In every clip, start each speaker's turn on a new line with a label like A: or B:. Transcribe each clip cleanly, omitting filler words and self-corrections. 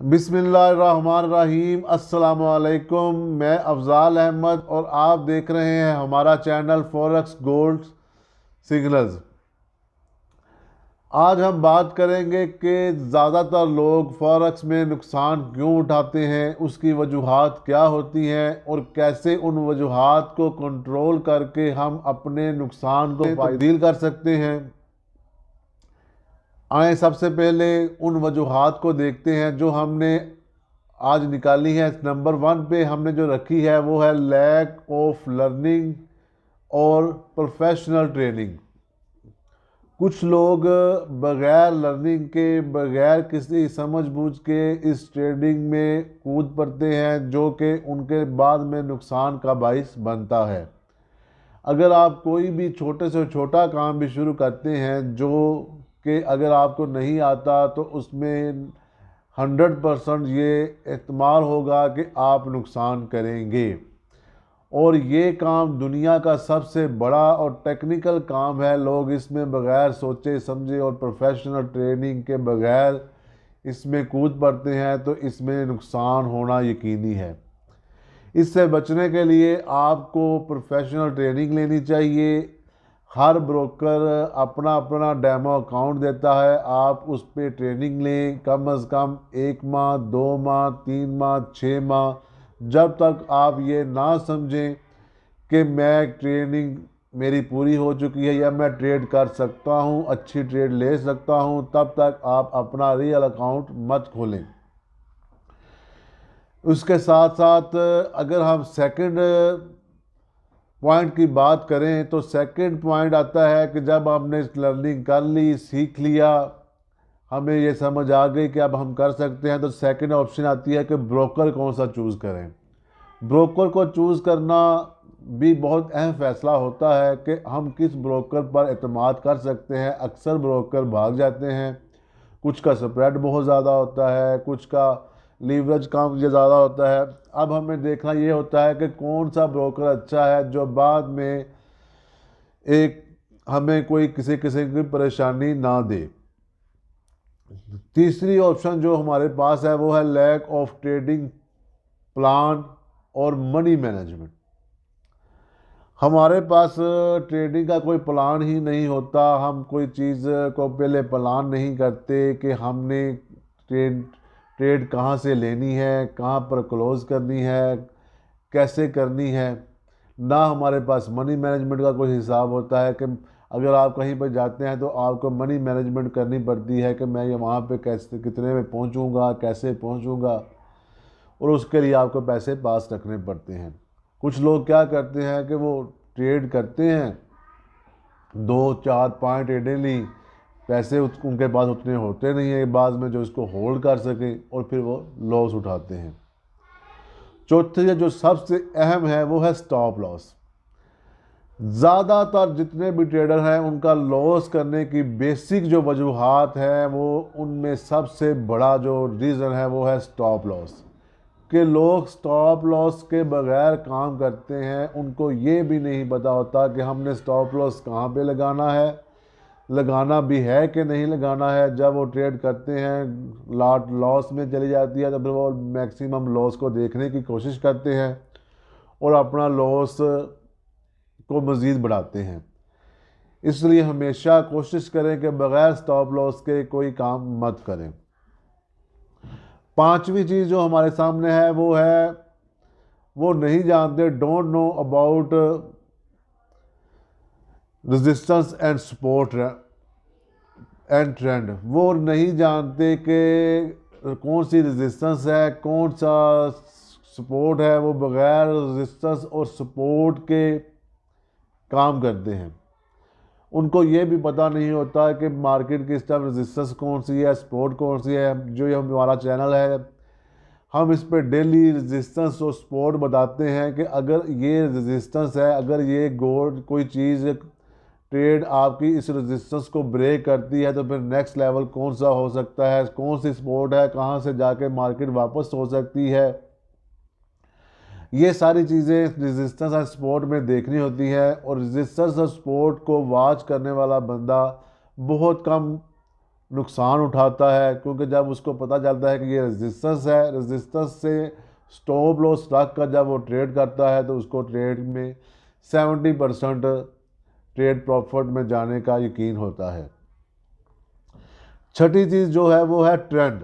A: बिस्मिल्लाहिर्रहमानिर्रहीम। अस्सलाम वालेकुम। मैं अफजाल अहमद और आप देख रहे हैं हमारा चैनल फॉरेक्स गोल्ड सिग्नल्स। आज हम बात करेंगे कि ज़्यादातर लोग फॉरेक्स में नुकसान क्यों उठाते हैं, उसकी वजूहात क्या होती हैं और कैसे उन वजूहात को कंट्रोल करके हम अपने नुकसान को तब्दील कर सकते हैं। आए सबसे पहले उन वजूहात को देखते हैं जो हमने आज निकाली है। नंबर 1 पे हमने जो रखी है वो है लैक ऑफ लर्निंग और प्रोफेशनल ट्रेनिंग। कुछ लोग बगैर लर्निंग के, बगैर किसी समझबूझ के इस ट्रेडिंग में कूद पड़ते हैं, जो कि उनके बाद में नुकसान का बाइस बनता है। अगर आप कोई भी छोटे से छोटा काम भी शुरू करते हैं जो कि अगर आपको नहीं आता तो उसमें 100% ये एहतमाल होगा कि आप नुकसान करेंगे। और ये काम दुनिया का सबसे बड़ा और टेक्निकल काम है। लोग इसमें बगैर सोचे समझे और प्रोफेशनल ट्रेनिंग के बगैर इसमें कूद पड़ते हैं, तो इसमें नुकसान होना यकीनी है। इससे बचने के लिए आपको प्रोफेशनल ट्रेनिंग लेनी चाहिए। हर ब्रोकर अपना अपना डेमो अकाउंट देता है, आप उस पर ट्रेनिंग लें। कम से कम 1 माह, 2 माह, 3 माह, 6 माह, जब तक आप ये ना समझें कि मैं ट्रेनिंग मेरी पूरी हो चुकी है या मैं ट्रेड कर सकता हूँ, अच्छी ट्रेड ले सकता हूँ, तब तक आप अपना रियल अकाउंट मत खोलें। उसके साथ साथ अगर हम सेकंड पॉइंट की बात करें तो सेकंड पॉइंट आता है कि जब हमने लर्निंग कर ली, सीख लिया, हमें ये समझ आ गई कि अब हम कर सकते हैं, तो सेकंड ऑप्शन आती है कि ब्रोकर कौन सा चूज़ करें। ब्रोकर को चूज़ करना भी बहुत अहम फैसला होता है कि हम किस ब्रोकर पर एतमाद कर सकते हैं। अक्सर ब्रोकर भाग जाते हैं, कुछ का स्प्रेड बहुत ज़्यादा होता है, कुछ का लीवरेज कम या ज़्यादा होता है। अब हमें देखना ये होता है कि कौन सा ब्रोकर अच्छा है जो बाद में एक हमें कोई किसी किस्म की परेशानी ना दे। तीसरी ऑप्शन जो हमारे पास है वो है लैक ऑफ ट्रेडिंग प्लान और मनी मैनेजमेंट। हमारे पास ट्रेडिंग का कोई प्लान ही नहीं होता। हम कोई चीज़ को पहले प्लान नहीं करते कि हमने ट्रेड ट्रेड कहाँ से लेनी है, कहाँ पर क्लोज करनी है, कैसे करनी है। ना हमारे पास मनी मैनेजमेंट का कोई हिसाब होता है कि अगर आप कहीं पर जाते हैं तो आपको मनी मैनेजमेंट करनी पड़ती है कि मैं ये वहाँ पे कैसे, कितने में पहुँचूँगा, कैसे पहुँचूँगा, और उसके लिए आपको पैसे पास रखने पड़ते हैं। कुछ लोग क्या करते हैं कि वो ट्रेड करते हैं, 2 4 5 ट्रेडें ली, पैसे उनके पास उतने होते नहीं है बाद में जो इसको होल्ड कर सकें, और फिर वो लॉस उठाते हैं। चौथी जो सबसे अहम है वो है स्टॉप लॉस। ज़्यादातर जितने भी ट्रेडर हैं उनका लॉस करने की बेसिक जो वजूहात है, वो उनमें सबसे बड़ा जो रीज़न है वो है स्टॉप लॉस। कि लोग स्टॉप लॉस के बगैर काम करते हैं, उनको ये भी नहीं पता होता कि हमने स्टॉप लॉस कहाँ पे लगाना है, लगाना भी है कि नहीं लगाना है। जब वो ट्रेड करते हैं, लाट लॉस में चली जाती है, तो फिर वो मैक्सिमम लॉस को देखने की कोशिश करते हैं और अपना लॉस को मज़ीद बढ़ाते हैं। इसलिए हमेशा कोशिश करें कि बगैर स्टॉप लॉस के कोई काम मत करें। पांचवी चीज़ जो हमारे सामने है वो है, वो नहीं जानते, don't know about resistance and support and trend. वो नहीं जानते कि कौन सी रेजिस्टेंस है, कौन सा सपोर्ट है। वो बगैर रेजिस्टेंस और सपोर्ट के काम करते हैं। उनको ये भी पता नहीं होता कि मार्केट की इस टाइम रेजिस्टेंस कौन सी है, सपोर्ट कौन सी है। जो ये हमारा चैनल है, हम इस पर डेली रेजिस्टेंस और सपोर्ट बताते हैं कि अगर ये रेजिस्टेंस है, अगर ये गोल्ड कोई चीज़ ट्रेड आपकी इस रेजिस्टेंस को ब्रेक करती है, तो फिर नेक्स्ट लेवल कौन सा हो सकता है, कौन सी सपोर्ट है, कहाँ से जाके मार्केट वापस हो सकती है। ये सारी चीज़ें रेजिस्टेंस और सपोर्ट में देखनी होती है। और रेजिस्टेंस और सपोर्ट को वॉच करने वाला बंदा बहुत कम नुकसान उठाता है, क्योंकि जब उसको पता चलता है कि ये रेजिस्टेंस है, रेजिस्टेंस से स्टॉप लॉस रख कर जब वो ट्रेड करता है तो उसको ट्रेड में 70% ट्रेड प्रॉफिट में जाने का यकीन होता है। छठी चीज़ जो है वो है ट्रेंड।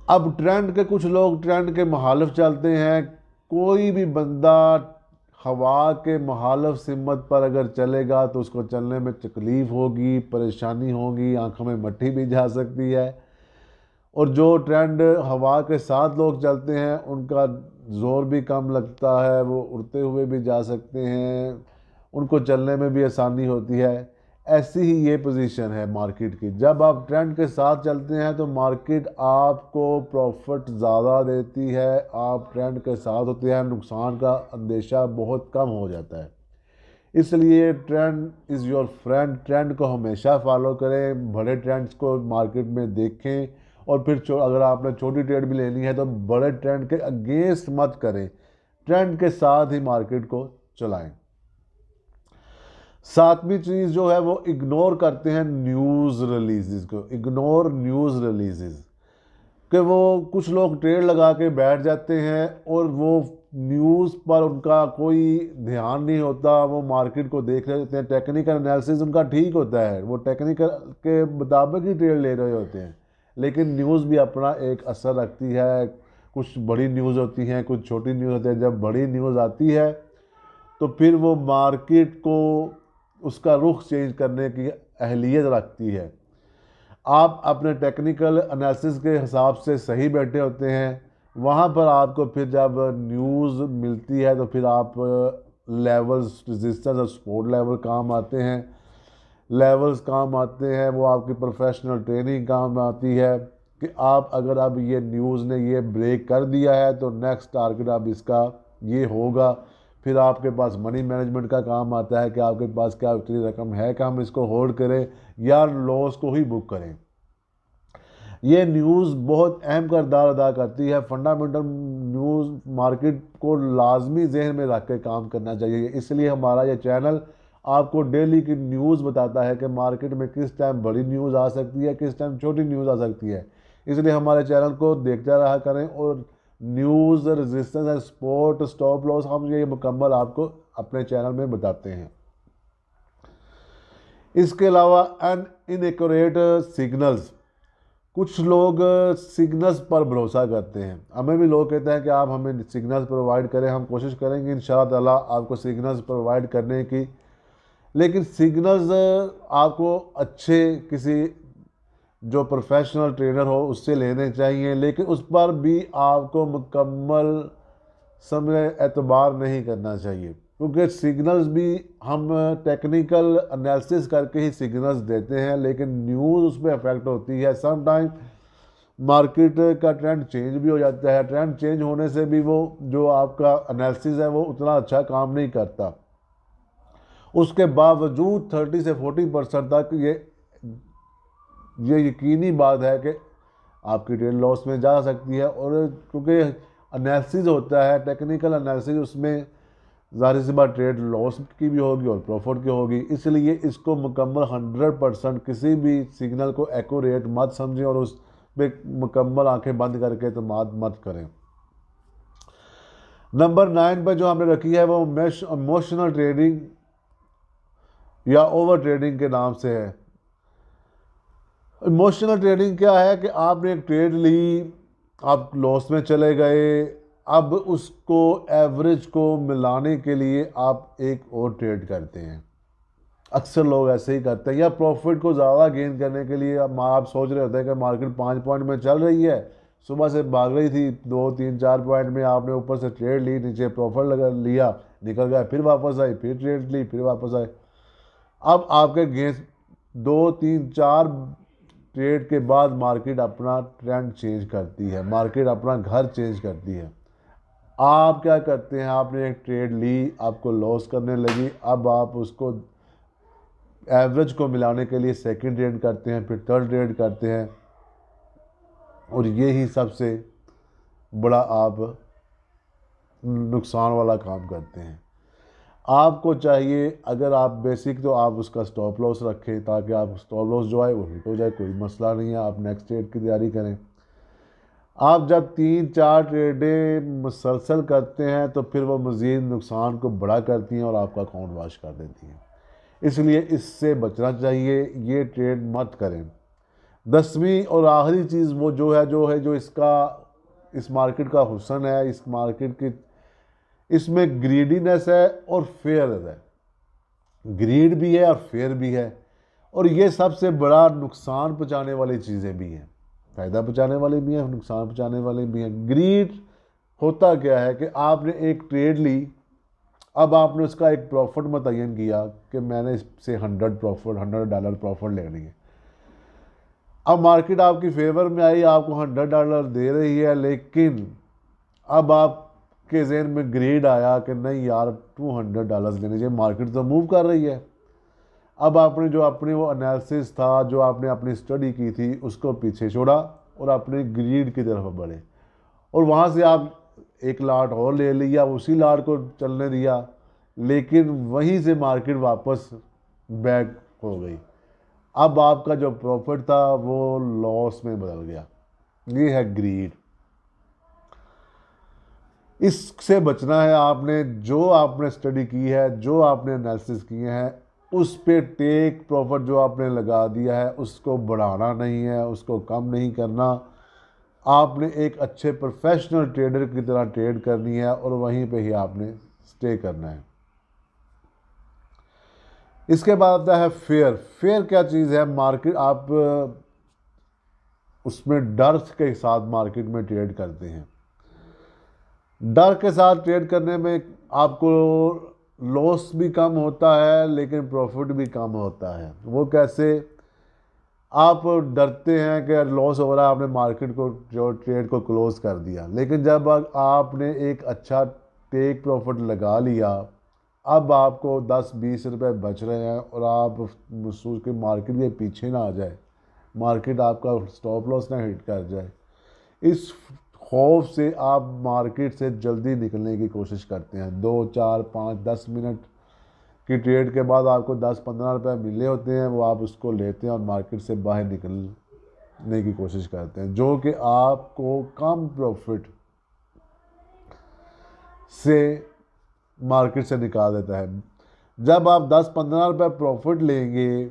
A: अब ट्रेंड के कुछ लोग ट्रेंड के मुखालिफ चलते हैं। कोई भी बंदा हवा के मुखालिफ सिमत पर अगर चलेगा तो उसको चलने में तकलीफ़ होगी, परेशानी होगी, आंखों में मट्टी भी जा सकती है। और जो ट्रेंड हवा के साथ लोग चलते हैं उनका ज़ोर भी कम लगता है, वो उड़ते हुए भी जा सकते हैं, उनको चलने में भी आसानी होती है। ऐसी ही ये पोजीशन है मार्केट की। जब आप ट्रेंड के साथ चलते हैं तो मार्केट आपको प्रॉफिट ज़्यादा देती है, आप ट्रेंड के साथ होते हैं, नुकसान का अंदेशा बहुत कम हो जाता है। इसलिए trend is your friend. Trend को हमेशा फॉलो करें, बड़े ट्रेंड्स को मार्केट में देखें, और फिर अगर आपने छोटी ट्रेड भी लेनी है तो बड़े ट्रेंड के अगेंस्ट मत करें, ट्रेंड के साथ ही मार्केट को चलाएं। सातवीं चीज़ जो है वो इग्नोर करते हैं न्यूज़ रिलीजेस को। इग्नोर न्यूज़ रिलीजेस कि वो कुछ लोग ट्रेड लगा के बैठ जाते हैं और वो न्यूज़ पर उनका कोई ध्यान नहीं होता, वो मार्केट को देख रहे होते हैं। टेक्निकल एनालिसिस उनका ठीक होता है, वो टेक्निकल के मुताबिक ही ट्रेड ले रहे होते हैं, लेकिन न्यूज़ भी अपना एक असर रखती है। कुछ बड़ी न्यूज़ होती हैं, कुछ छोटी न्यूज़ होती है। जब बड़ी न्यूज़ आती है तो फिर वो मार्केट को उसका रुख चेंज करने की अहलियत रखती है। आप अपने टेक्निकल एनालिसिस के हिसाब से सही बैठे होते हैं, वहाँ पर आपको फिर जब न्यूज़ मिलती है तो फिर आप लेवल्स, रेजिस्टेंस और सपोर्ट लेवल काम आते हैं। लेवल्स काम आते हैं, वो आपकी प्रोफेशनल ट्रेनिंग काम आती है कि आप अगर अब ये न्यूज़ ने ये ब्रेक कर दिया है तो नेक्स्ट टारगेट अब इसका ये होगा। फिर आपके पास मनी मैनेजमेंट का काम आता है कि आपके पास क्या उतनी रकम है कि हम इसको होल्ड करें या लॉस को ही बुक करें। ये न्यूज़ बहुत अहम किरदार अदा करती है। फंडामेंटल न्यूज़ मार्केट को लाजमी जहन में रख के काम करना चाहिए। इसलिए हमारा ये चैनल आपको डेली की न्यूज़ बताता है कि मार्केट में किस टाइम बड़ी न्यूज़ आ सकती है, किस टाइम छोटी न्यूज़ आ सकती है। इसलिए हमारे चैनल को देखते रहा करें, और news, resistance and support, stop loss हम ये मुकम्मल आपको अपने चैनल में बताते हैं। इसके अलावा इनएक्यूरेट सिग्नल्स। कुछ लोग सिग्नल्स पर भरोसा करते हैं। हमें भी लोग कहते हैं कि आप हमें सिग्नल्स प्रोवाइड करें, हम कोशिश करेंगे इंशाअल्लाह आपको सिग्नल्स प्रोवाइड करने की। लेकिन सिग्नल्स आपको अच्छे किसी जो प्रोफेशनल ट्रेनर हो उससे लेने चाहिए, लेकिन उस पर भी आपको मुकम्मल समय एतबार नहीं करना चाहिए, क्योंकि सिग्नल्स भी हम टेक्निकल एनालिसिस करके ही सिग्नल्स देते हैं, लेकिन न्यूज़ उसमें अफेक्ट होती है। सम टाइम मार्केट का ट्रेंड चेंज भी हो जाता है। ट्रेंड चेंज होने से भी वो जो आपका एनालिसिस है वो उतना अच्छा काम नहीं करता। उसके बावजूद 30 से 40% तक ये यकीनी बात है कि आपकी ट्रेड लॉस में जा सकती है। और क्योंकि एनालिसिस होता है, टेक्निकल एनालिसिस, उसमें ज़ाहिर सी बात ट्रेड लॉस की भी होगी और प्रॉफिट की होगी। इसलिए इसको मुकम्मल 100% किसी भी सिग्नल को एक्यूरेट मत समझें और उस पर मुकम्मल आंखें बंद करके तो मत करें। नंबर 9 पर जो हमने रखी है वो इमोशनल ट्रेडिंग या ओवर ट्रेडिंग के नाम से है। इमोशनल ट्रेडिंग क्या है कि आपने एक ट्रेड ली, आप लॉस में चले गए, अब उसको एवरेज को मिलाने के लिए आप एक और ट्रेड करते हैं। अक्सर लोग ऐसे ही करते हैं। या प्रॉफिट को ज़्यादा गेन करने के लिए आप सोच रहे होते हैं कि मार्केट 5 पॉइंट में चल रही है, सुबह से भाग रही थी, 2 3 4 पॉइंट में आपने ऊपर से ट्रेड ली, नीचे प्रॉफिट लगा लिया, निकल गया, फिर वापस आई, फिर ट्रेड ली, फिर वापस आए। अब आपके गेंस 2 3 4 ट्रेड के बाद मार्केट अपना ट्रेंड चेंज करती है, मार्केट अपना घर चेंज करती है। आप क्या करते हैं, आपने एक ट्रेड ली, आपको लॉस करने लगी, अब आप उसको एवरेज को मिलाने के लिए सेकंड ट्रेड करते हैं, फिर थर्ड ट्रेड करते हैं, और ये ही सबसे बड़ा आप नुकसान वाला काम करते हैं। आपको चाहिए, अगर आप बेसिक तो आप उसका स्टॉप लॉस रखें ताकि आप स्टॉप लॉस जो है वो हिट हो जाए, कोई मसला नहीं है, आप नेक्स्ट ट्रेड की तैयारी करें। आप जब 3-4 ट्रेडें मुसलसल करते हैं तो फिर वो मज़ीद नुकसान को बड़ा करती हैं और आपका अकाउंट वॉश कर देती हैं, इसलिए इससे बचना चाहिए, ये ट्रेड मत करें। 10वीं और आखिरी चीज़ वो जो इसका इस मार्केट का हुस्न है, इस मार्केट की इसमें ग्रीडीनेस है और फेयर है। ग्रीड भी है और फेयर भी है, और ये सबसे बड़ा नुकसान पहुंचाने वाली चीज़ें भी हैं, फ़ायदा पहुंचाने वाली भी हैं, नुकसान पहुंचाने वाली भी हैं। ग्रीड होता क्या है कि आपने एक ट्रेड ली, अब आपने उसका एक प्रॉफिट मुतय्यन किया कि मैंने इससे $100 प्रॉफिट लेनी है। अब मार्केट आपकी फेवर में आई, आपको $100 दे रही है, लेकिन अब आपके जहन में ग्रेड आया कि नहीं यार $200 लेने चाहिए, मार्केट तो मूव कर रही है। अब आपने जो अपनी वो एनालिसिस था, जो आपने अपनी स्टडी की थी, उसको पीछे छोड़ा और अपनी ग्रीड की तरफ बढ़े, और वहाँ से आप एक लाट और ले लिया, उसी लाट को चलने दिया, लेकिन वहीं से मार्केट वापस बैक हो गई। अब आपका जो प्रॉफिट था वो लॉस में बदल गया। ये है ग्रीड। इससे बचना है आपने, जो आपने स्टडी की है, जो आपने एनालिसिस किए हैं, उस पे टेक प्रॉफिट जो आपने लगा दिया है उसको बढ़ाना नहीं है, उसको कम नहीं करना। आपने एक अच्छे प्रोफेशनल ट्रेडर की तरह ट्रेड करनी है और वहीं पे ही आपने स्टे करना है। इसके बाद आता है फेयर। फेयर क्या चीज़ है? मार्केट आप उसमें डर के साथ मार्केट में ट्रेड करते हैं। डर के साथ ट्रेड करने में आपको लॉस भी कम होता है लेकिन प्रॉफिट भी कम होता है। वो कैसे? आप डरते हैं कि लॉस हो रहा है, आपने मार्केट को जो ट्रेड को क्लोज कर दिया, लेकिन जब आपने एक अच्छा टेक प्रॉफिट लगा लिया, अब आपको 10-20 रुपए बच रहे हैं और आप महसूस कि मार्केट ये पीछे ना आ जाए, मार्केट आपका स्टॉप लॉस ना हिट कर जाए, इस खौफ से आप मार्केट से जल्दी निकलने की कोशिश करते हैं। 2-4-5-10 मिनट की ट्रेड के बाद आपको 10-15 रुपये मिले होते हैं, वो आप उसको लेते हैं और मार्केट से बाहर निकलने की कोशिश करते हैं, जो कि आपको कम प्रॉफिट से मार्केट से निकाल देता है। जब आप 10-15 रुपये प्रॉफिट लेंगे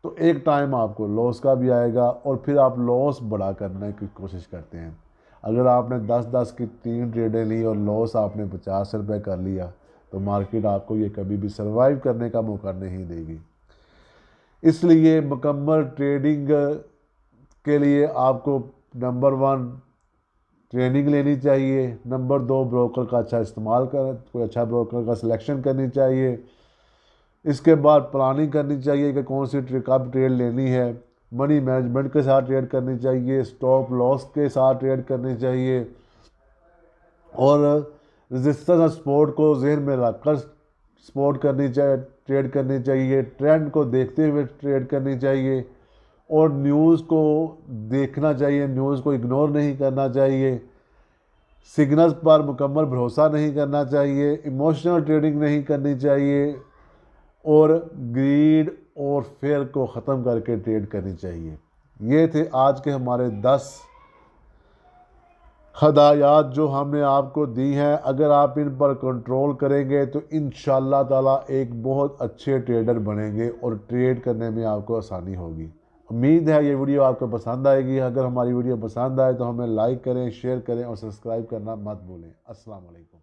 A: तो एक टाइम आपको लॉस का भी आएगा और फिर आप लॉस बड़ा करने की कोशिश करते हैं। अगर आपने 10-10 की 3 ट्रेडें ली और लॉस आपने 50 रुपये कर लिया तो मार्केट आपको ये कभी भी सर्वाइव करने का मौका नहीं देगी। इसलिए मुकम्मल ट्रेडिंग के लिए आपको नंबर 1 ट्रेनिंग लेनी चाहिए, नंबर 2 ब्रोकर का अच्छा इस्तेमाल कर, कोई अच्छा ब्रोकर का सिलेक्शन करनी चाहिए। इसके बाद प्लानिंग करनी चाहिए कि कौन सी कब ट्रेड लेनी है, मनी मैनेजमेंट के साथ ट्रेड करनी चाहिए, स्टॉप लॉस के साथ ट्रेड करनी चाहिए, और रेजिस्टेंस और सपोर्ट को जहन में रखकर सपोर्ट करनी चाहिए, ट्रेड करनी चाहिए, ट्रेंड को देखते हुए ट्रेड करनी चाहिए, और न्यूज़ को देखना चाहिए, न्यूज़ को इग्नोर नहीं करना चाहिए, सिग्नल्स पर मुकम्मल भरोसा नहीं करना चाहिए, इमोशनल ट्रेडिंग नहीं करनी चाहिए, और ग्रीड और फेयर को ख़त्म करके ट्रेड करनी चाहिए। ये थे आज के हमारे 10 हदायत जो हमने आपको दी हैं। अगर आप इन पर कंट्रोल करेंगे तो इंशाअल्लाह ताला एक बहुत अच्छे ट्रेडर बनेंगे और ट्रेड करने में आपको आसानी होगी। उम्मीद है ये वीडियो आपको पसंद आएगी। अगर हमारी वीडियो पसंद आए तो हमें लाइक करें, शेयर करें और सब्सक्राइब करना मत भूलें। अस्सलाम वालेकुम।